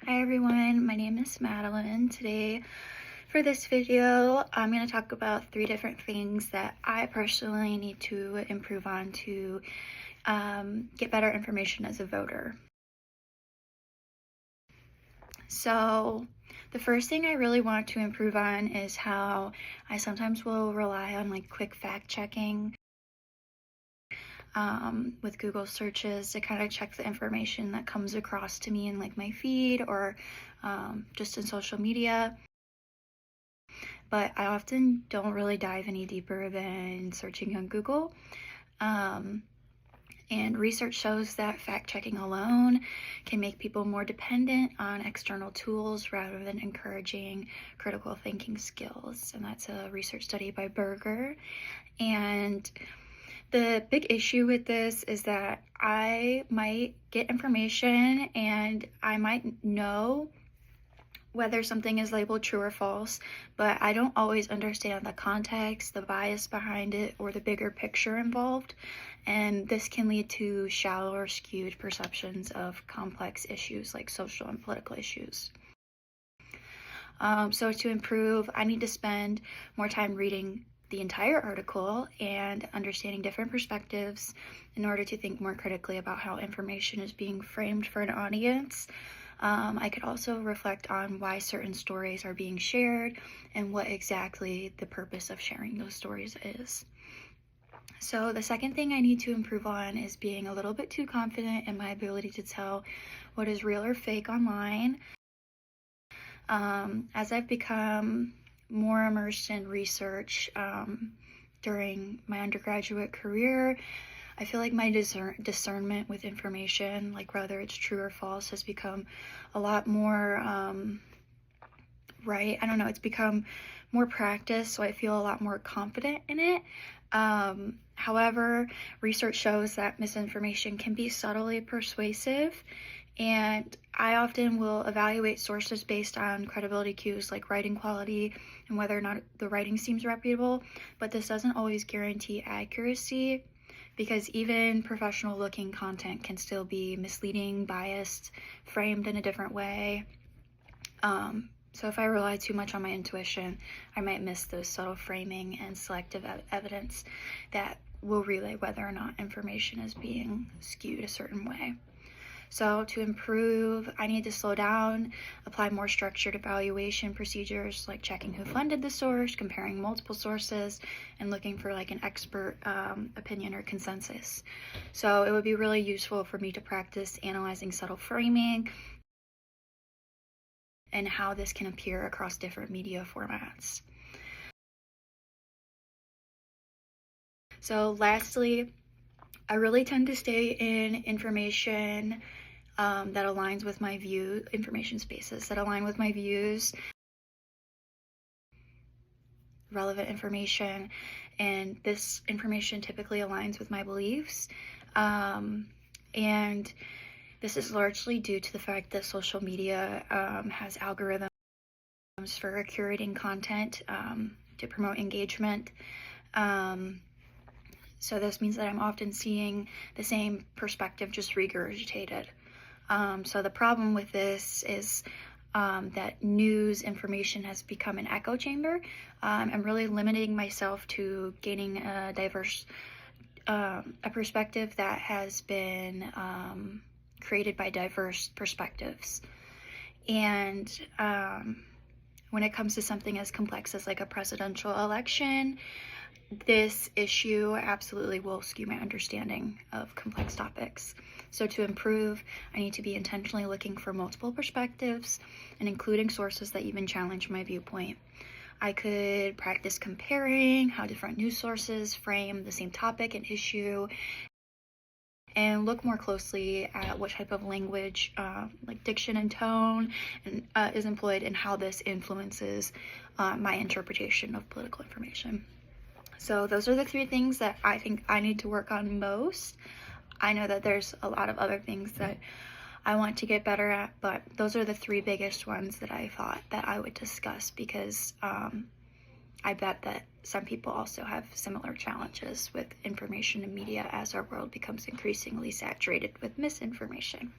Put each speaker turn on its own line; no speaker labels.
Hi everyone, my name is Madeline. Today for this video, I'm going to talk about 3 different things that I personally need to improve on to get better information as a voter. So the first thing I really want to improve on is how I sometimes will rely on quick fact checking with Google searches to kind of check the information that comes across to me in my feed or just in social media. But I often don't really dive any deeper than searching on Google. And research shows that fact checking alone can make people more dependent on external tools rather than encouraging critical thinking skills. And that's a research study by Berger. And the big issue with this is that I might get information and I might know whether something is labeled true or false, but I don't always understand the context, the bias behind it, or the bigger picture involved. And this can lead to shallow or skewed perceptions of complex issues like social and political issues. So to improve, I need to spend more time reading the entire article and understanding different perspectives in order to think more critically about how information is being framed for an audience. I could also reflect on why certain stories are being shared and what exactly the purpose of sharing those stories is. So the second thing I need to improve on is being a little bit too confident in my ability to tell what is real or fake online. As I've become more immersed in research during my undergraduate career, I feel like my discernment with information, like whether it's true or false, has become a lot more right. I don't know, it's become more practice, so I feel a lot more confident in it. However, research shows that misinformation can be subtly persuasive, and I often will evaluate sources based on credibility cues like writing quality and whether or not the writing seems reputable, but this doesn't always guarantee accuracy because even professional looking content can still be misleading, biased, framed in a different way. So if I rely too much on my intuition, I might miss those subtle framing and selective evidence that will relay whether or not information is being skewed a certain way. So to improve, I need to slow down, apply more structured evaluation procedures like checking who funded the source, comparing multiple sources, and looking for an expert opinion or consensus. So it would be really useful for me to practice analyzing subtle framing and how this can appear across different media formats. So lastly, I really tend to stay in information that aligns with my information spaces that align with my views, relevant information, and this information typically aligns with my beliefs. And this is largely due to the fact that social media has algorithms for curating content to promote engagement. So this means that I'm often seeing the same perspective just regurgitated. So the problem with this is that news information has become an echo chamber. I'm really limiting myself to gaining a diverse a perspective that has been created by diverse perspectives. And when it comes to something as complex as a presidential election, this issue absolutely will skew my understanding of complex topics. So to improve, I need to be intentionally looking for multiple perspectives and including sources that even challenge my viewpoint. I could practice comparing how different news sources frame the same topic and issue, and look more closely at what type of language, like diction and tone, is employed and how this influences my interpretation of political information. So those are the 3 things that I think I need to work on most. I know that there's a lot of other things that I want to get better at, but those are the 3 biggest ones that I thought that I would discuss because I bet that some people also have similar challenges with information and media as our world becomes increasingly saturated with misinformation.